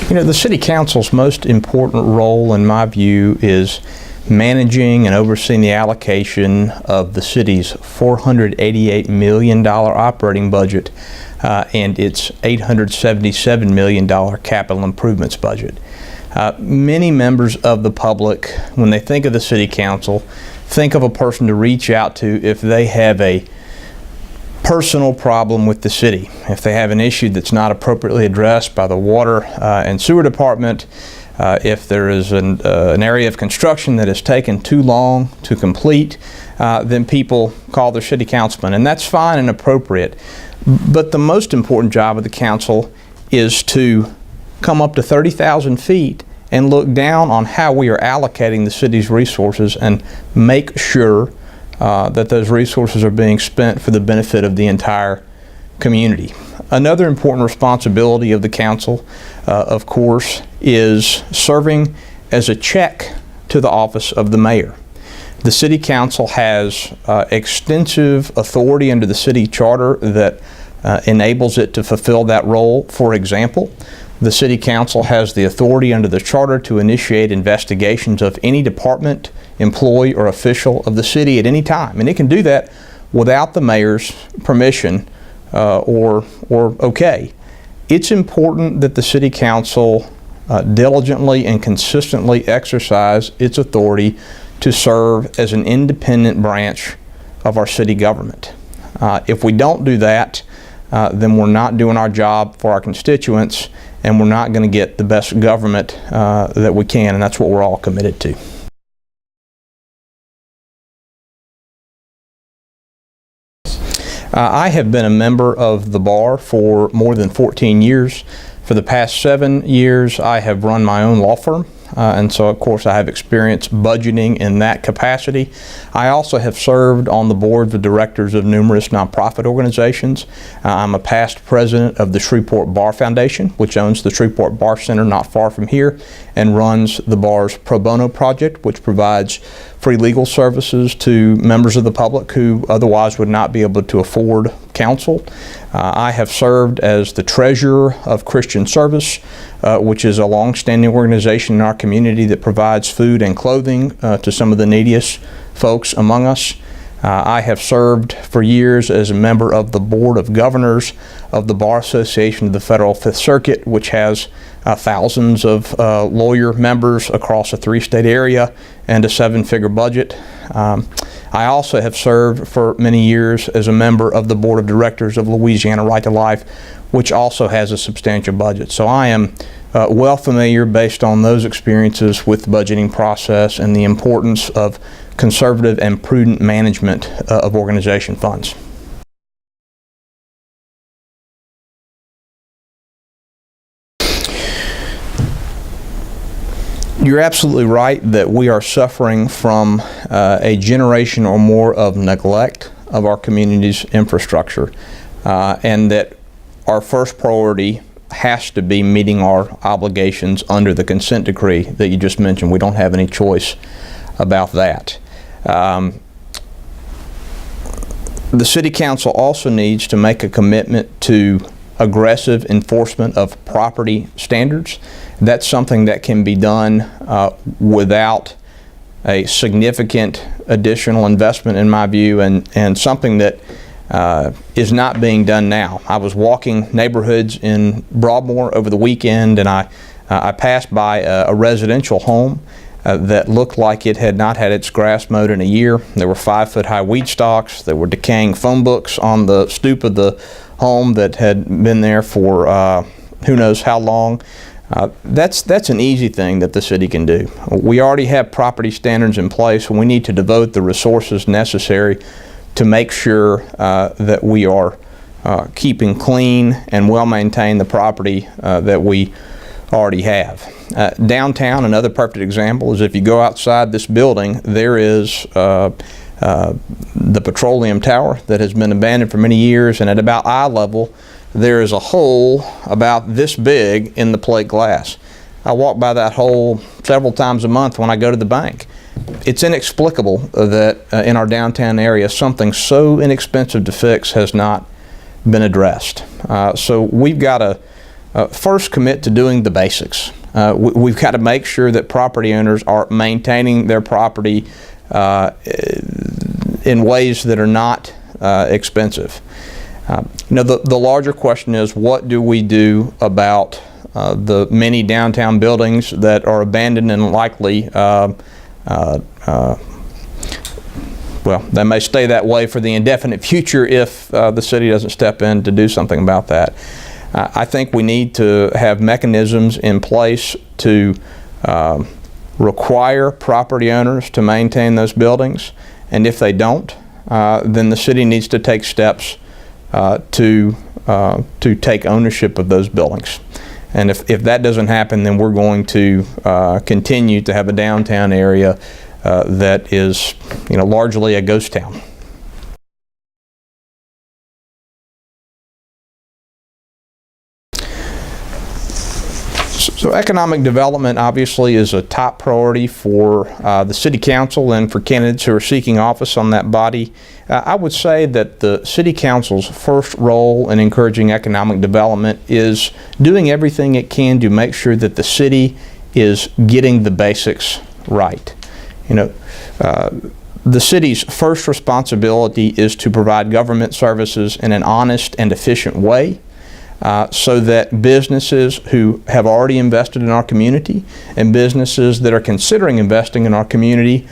You know, the City Council's most important role, in my view, is managing and overseeing the allocation of the city's $488 million operating budget and its $877 million capital improvements budget. Many members of the public, when they think of the City Council, think of a person to reach out to if they have a personal problem with the city, if they have an issue that's not appropriately addressed by the water and sewer department, if there is an area of construction that has taken too long to complete, then people call their city councilman, and that's fine and appropriate. But the most important job of the council is to come up to 30,000 feet and look down on how we are allocating the city's resources and make sure that those resources are being spent for the benefit of the entire community. Another important responsibility of the council, of course, is serving as a check to the office of the mayor. The City Council has extensive authority under the city charter that enables it to fulfill that role. For example, the City Council has the authority under the charter to initiate investigations of any department, employee, or official of the city at any time. And it can do that without the mayor's permission or okay. It's important that the City Council diligently and consistently exercise its authority to serve as an independent branch of our city government. If we don't do that, then we're not doing our job for our constituents, and we're not going to get the best government that we can, and that's what we're all committed to. I have been a member of the bar for more than 14 years. For the past 7 years, I have run my own law firm. And so, of course, I have experience budgeting in that capacity. I also have served on the boards of directors of numerous nonprofit organizations. I'm a past president of the Shreveport Bar Foundation, which owns the Shreveport Bar Center not far from here, and runs the bar's pro bono project, which provides free legal services to members of the public who otherwise would not be able to afford counsel. I have served as the treasurer of Christian Service, which is a long-standing organization in our community that provides food and clothing to some of the neediest folks among us. I have served for years as a member of the Board of Governors of the Bar Association of the Federal Fifth Circuit, which has thousands of lawyer members across a 3-state area and a 7-figure budget. I also have served for many years as a member of the Board of Directors of Louisiana Right to Life, which also has a substantial budget. So I am well familiar, based on those experiences, with the budgeting process and the importance of conservative and prudent management of organization funds. You're absolutely right that we are suffering from a generation or more of neglect of our community's infrastructure, and that our first priority has to be meeting our obligations under the consent decree that you just mentioned. We don't have any choice about that. The City Council also needs to make a commitment to aggressive enforcement of property standards. That's something that can be done without a significant additional investment, in my view, and something that is not being done now. I was walking neighborhoods in Broadmoor over the weekend, and I passed by a residential home that looked like it had not had its grass mowed in a year. There were 5-foot-high weed stalks. There were decaying phone books on the stoop of the home that had been there for who knows how long. That's an easy thing that the city can do. We already have property standards in place, and we need to devote the resources necessary to make sure that we are keeping clean and well-maintained the property that we already have. Downtown, another perfect example is if you go outside this building, there is the petroleum tower that has been abandoned for many years, and at about eye level there is a hole about this big in the plate glass. I walk by that hole several times a month when I go to the bank. It's inexplicable that in our downtown area something so inexpensive to fix has not been addressed. So we've got to first commit to doing the basics. We've got to make sure that property owners are maintaining their property in ways that are not expensive. The larger question is, what do we do about the many downtown buildings that are abandoned and likely, well, they may stay that way for the indefinite future if the city doesn't step in to do something about that. I think we need to have mechanisms in place to require property owners to maintain those buildings, and if they don't, then the city needs to take steps to take ownership of those buildings. And if that doesn't happen, then we're going to continue to have a downtown area that is, largely a ghost town. So economic development obviously is a top priority for the City Council and for candidates who are seeking office on that body. I would say that the City Council's first role in encouraging economic development is doing everything it can to make sure that the city is getting the basics right. The city's first responsibility is to provide government services in an honest and efficient way, so that businesses who have already invested in our community and businesses that are considering investing in our community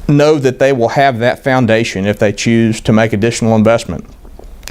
know that they will have that foundation if they choose to make additional investment,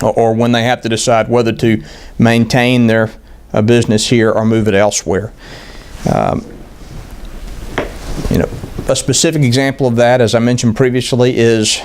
or when they have to decide whether to maintain their business here or move it elsewhere. A specific example of that, as I mentioned previously, is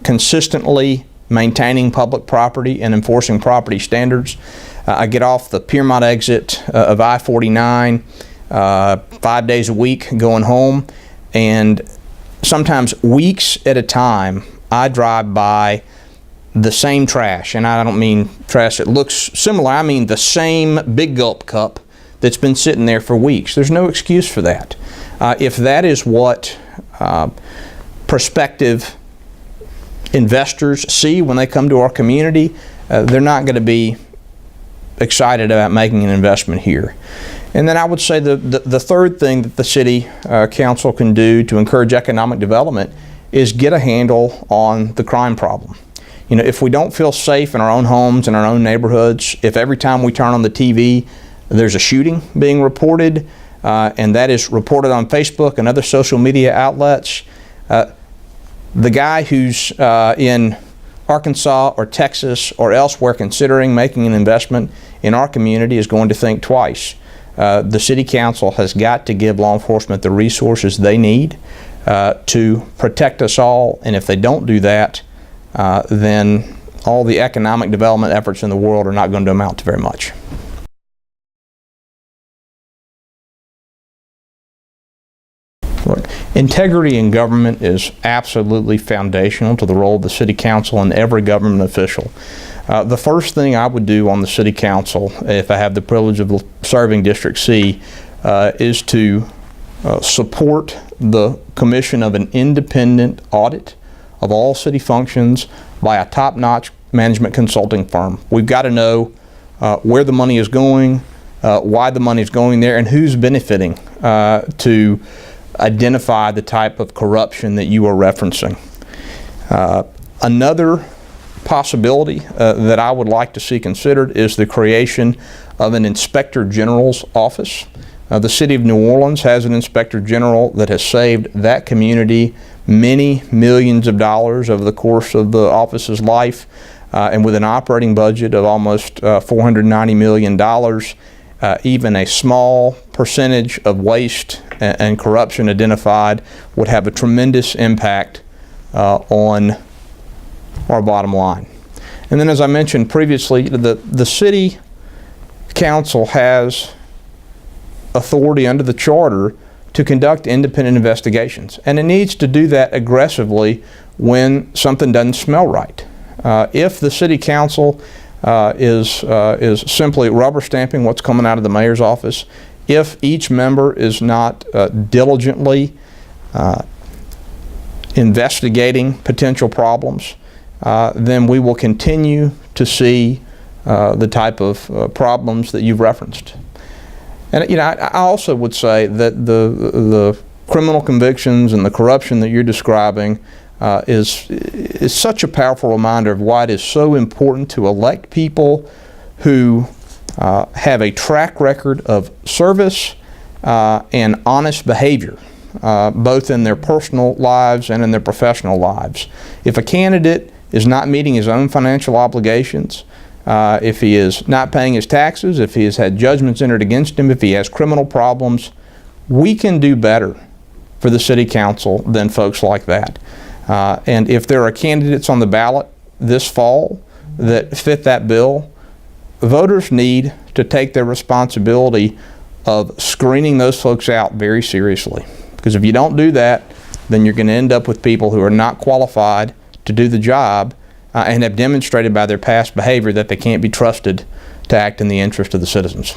consistently maintaining public property and enforcing property standards. I get off the Piermont exit of I-49 5 days a week going home, and sometimes weeks at a time I drive by the same trash, and I don't mean trash that looks similar, I mean the same Big Gulp cup that's been sitting there for weeks. There's no excuse for that. If that is what prospective investors see when they come to our community, they're not going to be excited about making an investment here. And then I would say the third thing that the City Council can do to encourage economic development is get a handle on the crime problem. If we don't feel safe in our own homes, in our own neighborhoods, if every time we turn on the TV there's a shooting being reported, and that is reported on Facebook and other social media outlets, the guy who's in Arkansas or Texas or elsewhere considering making an investment in our community is going to think twice. The City Council has got to give law enforcement the resources they need to protect us all, and if they don't do that, then all the economic development efforts in the world are not going to amount to very much. Look, integrity in government is absolutely foundational to the role of the City Council and every government official. The first thing I would do on the City Council, if I have the privilege of serving District C, is to support the commission of an independent audit of all city functions by a top-notch management consulting firm. We've got to know where the money is going, why the money is going there, and who's benefiting to identify the type of corruption that you are referencing. Another possibility that I would like to see considered is the creation of an Inspector General's office. The City of New Orleans has an Inspector General that has saved that community many millions of dollars over the course of the office's life, and with an operating budget of almost $490 million, even a small percentage of waste and corruption identified would have a tremendous impact on our bottom line. And then, as I mentioned previously, the City Council has authority under the Charter to conduct independent investigations, and it needs to do that aggressively when something doesn't smell right. If the City Council is simply rubber stamping what's coming out of the mayor's office, if each member is not diligently investigating potential problems, then we will continue to see the type of problems that you've referenced. And I also would say that the criminal convictions and the corruption that you're describing is such a powerful reminder of why it is so important to elect people who have a track record of service and honest behavior, both in their personal lives and in their professional lives. If a candidate is not meeting his own financial obligations, if he is not paying his taxes, if he has had judgments entered against him, if he has criminal problems, we can do better for the City Council than folks like that. And if there are candidates on the ballot this fall that fit that bill, voters need to take their responsibility of screening those folks out very seriously. Because if you don't do that, then you're going to end up with people who are not qualified to do the job and have demonstrated by their past behavior that they can't be trusted to act in the interest of the citizens.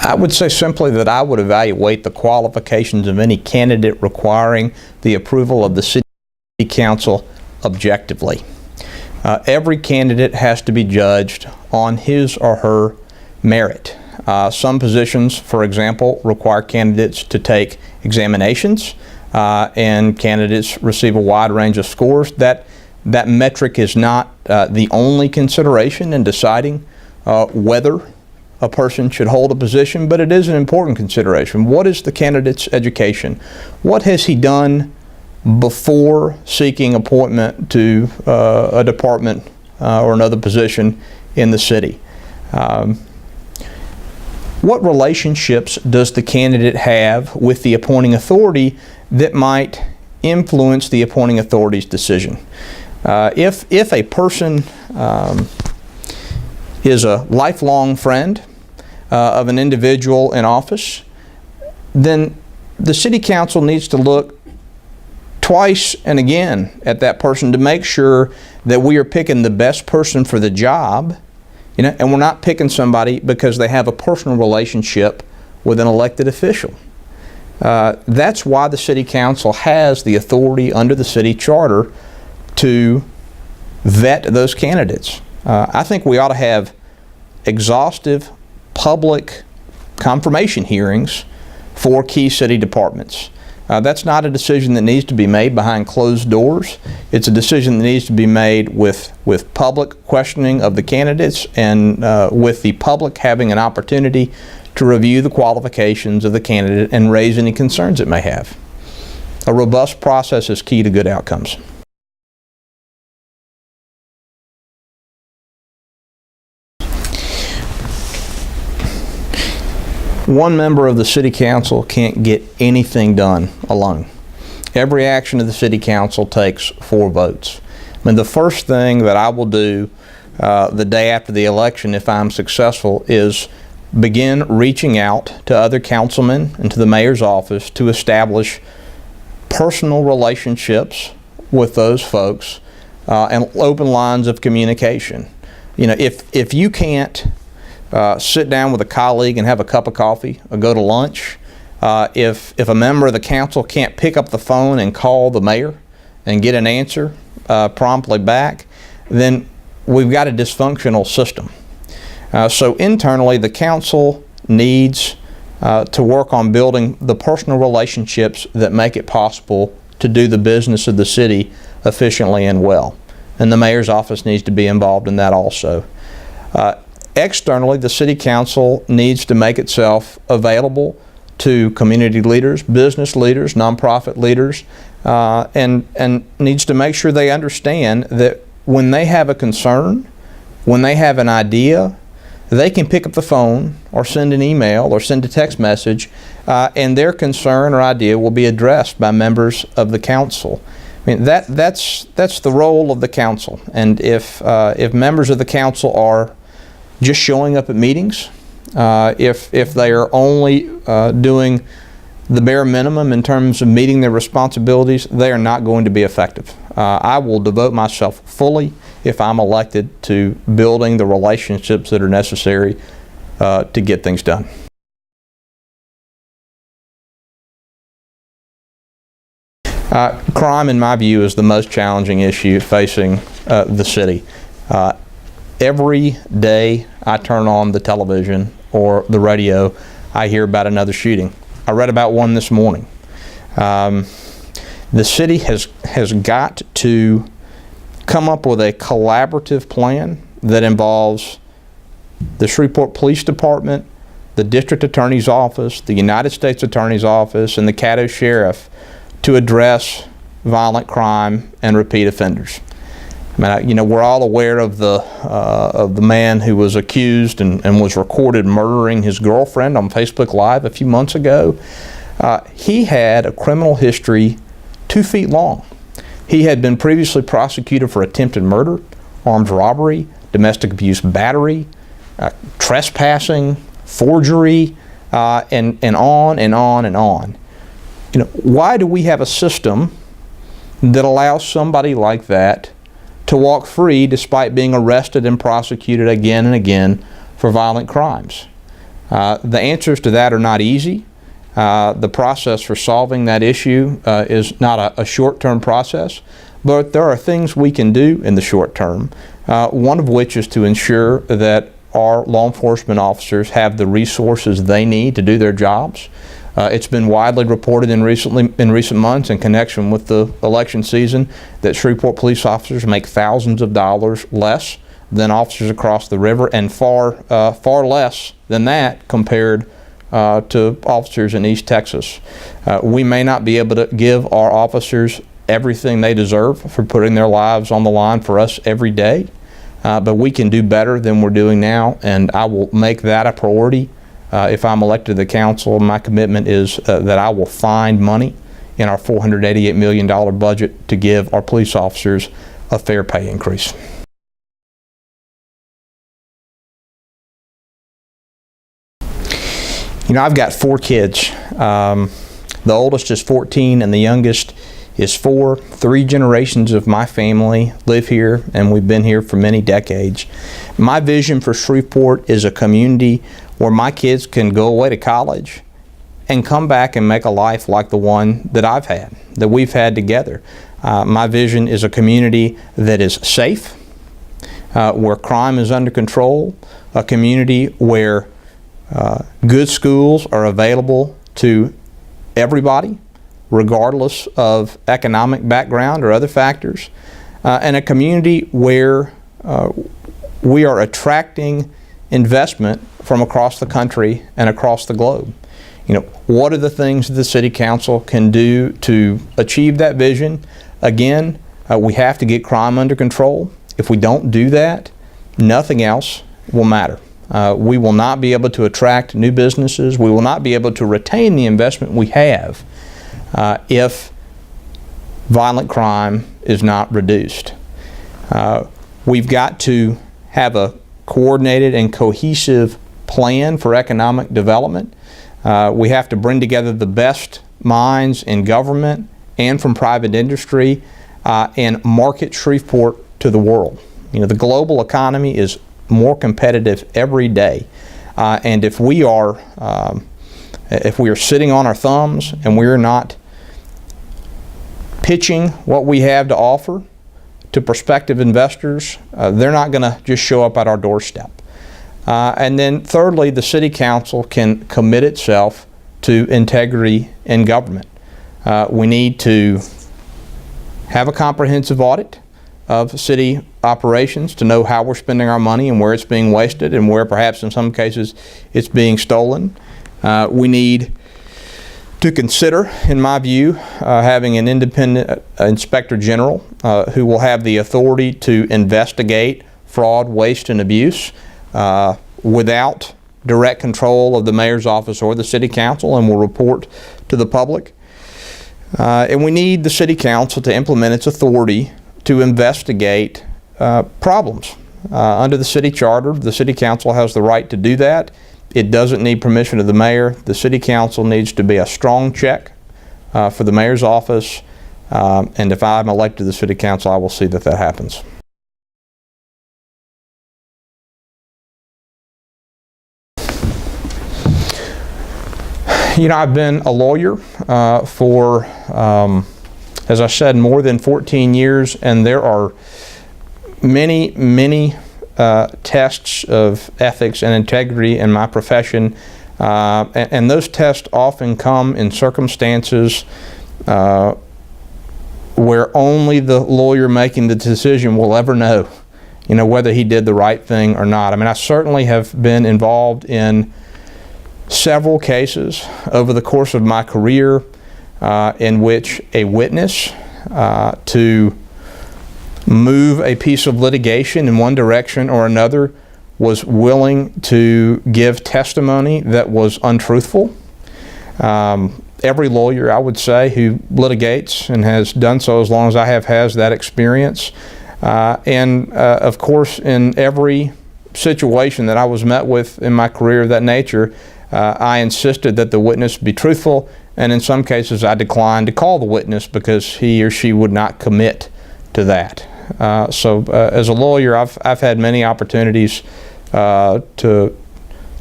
I would say simply that I would evaluate the qualifications of any candidate requiring the approval of the City Council objectively. Every candidate has to be judged on his or her merit. Some positions, for example, require candidates to take examinations, and candidates receive a wide range of scores. That metric is not the only consideration in deciding whether a person should hold a position, but it is an important consideration. What is the candidate's education? What has he done before seeking appointment to a department or another position in the city? What relationships does the candidate have with the appointing authority that might influence the appointing authority's decision? If a person is a lifelong friend of an individual in office, then the City Council needs to look twice and again at that person to make sure that we are picking the best person for the job, and we're not picking somebody because they have a personal relationship with an elected official. That's why the City Council has the authority under the city charter to vet those candidates. I think we ought to have exhaustive public confirmation hearings for key city departments. That's not a decision that needs to be made behind closed doors. It's a decision that needs to be made with public questioning of the candidates and with the public having an opportunity to review the qualifications of the candidate and raise any concerns it may have. A robust process is key to good outcomes. One member of the City Council can't get anything done alone. Every action of the City Council takes 4 votes. I mean, the first thing that I will do the day after the election, if I'm successful, is begin reaching out to other councilmen and to the mayor's office to establish personal relationships with those folks and open lines of communication. If you can't sit down with a colleague and have a cup of coffee or go to lunch, if a member of the council can't pick up the phone and call the mayor and get an answer promptly back, then we've got a dysfunctional system. So internally, the council needs to work on building the personal relationships that make it possible to do the business of the city efficiently and well. And the mayor's office needs to be involved in that also. Externally, the City Council needs to make itself available to community leaders, business leaders, nonprofit leaders, and needs to make sure they understand that when they have a concern, when they have an idea, they can pick up the phone or send an email or send a text message, and their concern or idea will be addressed by members of the council. I mean, that's the role of the council. And if members of the council are just showing up at meetings, if they are only doing the bare minimum in terms of meeting their responsibilities, they are not going to be effective. I will devote myself fully, if I'm elected, to building the relationships that are necessary to get things done. Crime, in my view, is the most challenging issue facing the city. Every day I turn on the television or the radio, I hear about another shooting. I read about one this morning. The city has got to come up with a collaborative plan that involves the Shreveport Police Department, the District Attorney's Office, the United States Attorney's Office, and the CADDO Sheriff to address violent crime and repeat offenders. I mean, you know, we're all aware of the man who was accused and was recorded murdering his girlfriend on Facebook Live a few months ago. He had a criminal history 2 feet long. He had been previously prosecuted for attempted murder, armed robbery, domestic abuse battery, trespassing, forgery, and on and on and on. You know, why do we have a system that allows somebody like that to walk free despite being arrested and prosecuted again and again for violent crimes? The answers to that are not easy. The process for solving that issue is not a short-term process, but there are things we can do in the short term, one of which is to ensure that our law enforcement officers have the resources they need to do their jobs. It's been widely reported in recent months in connection with the election season that Shreveport police officers make thousands of dollars less than officers across the river, and far less than that compared to officers in East Texas. We may not be able to give our officers everything they deserve for putting their lives on the line for us every day, but we can do better than we're doing now, and I will make that a priority. If I'm elected to the council, my commitment is that I will find money in our $488 million budget to give our police officers a fair pay increase. You know, I've got 4 kids. The oldest is 14 and the youngest is 4. 3 generations of my family live here, and we've been here for many decades. My vision for Shreveport is a community where my kids can go away to college and come back and make a life like the one that I've had, that we've had together. My vision is a community that is safe, where crime is under control, a community where good schools are available to everybody, regardless of economic background or other factors, and a community where we are attracting investment from across the country and across the globe. You know, what are the things the City Council can do to achieve that vision? Again, we have to get crime under control. If we don't do that, nothing else will matter. We will not be able to attract new businesses. We will not be able to retain the investment we have if violent crime is not reduced. We've got to have a coordinated and cohesive plan for economic development. We have to bring together the best minds in government and from private industry and market Shreveport to the world. You know, the global economy is more competitive every day, and if we are sitting on our thumbs and we're not pitching what we have to offer to prospective investors, they're not going to just show up at our doorstep. And then thirdly, the City Council can commit itself to integrity in government. We need to have a comprehensive audit of city operations to know how we're spending our money and where it's being wasted and where perhaps in some cases it's being stolen. We need to consider, in my view, having an independent inspector general who will have the authority to investigate fraud, waste, and abuse without direct control of the mayor's office or the City Council, and will report to the public. And we need the City Council to implement its authority to investigate problems. Under the city charter, the City Council has the right to do that. It doesn't need permission of the mayor. The City Council needs to be a strong check for the mayor's office, and if I'm elected to the City Council, I will see that that happens. You know, I've been a lawyer for as I said, more than 14 years, and there are many tests of ethics and integrity in my profession, and those tests often come in circumstances where only the lawyer making the decision will ever know, whether he did the right thing or not. I mean, I certainly have been involved in several cases over the course of my career in which a witness to move a piece of litigation in one direction or another was willing to give testimony that was untruthful. Every lawyer, I would say, who litigates and has done so as long as I have has that experience. Of course, in every situation that I was met with in my career of that nature, I insisted that the witness be truthful, and in some cases I declined to call the witness because he or she would not commit to that. As a lawyer, I've had many opportunities to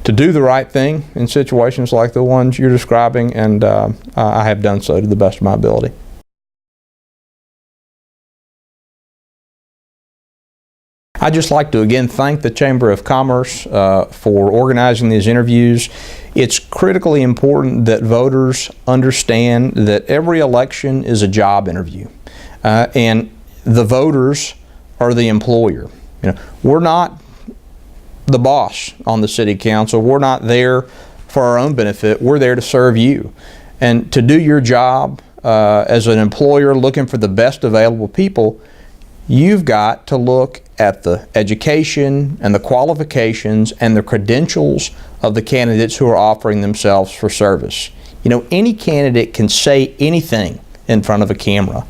do the right thing in situations like the ones you're describing, and I have done so to the best of my ability. I'd just like to again thank the Chamber of Commerce for organizing these interviews. It's critically important that voters understand that every election is a job interview, and the voters are the employer. We're not the boss on the City Council. We're not there for our own benefit. We're there to serve you. And to do your job as an employer looking for the best available people, you've got to look at the education and the qualifications and the credentials of the candidates who are offering themselves for service. Any candidate can say anything in front of a camera.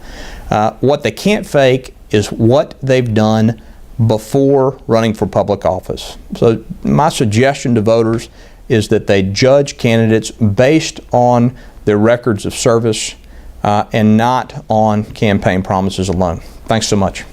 What they can't fake is what they've done before running for public office. So my suggestion to voters is that they judge candidates based on their records of service and not on campaign promises alone. Thanks so much.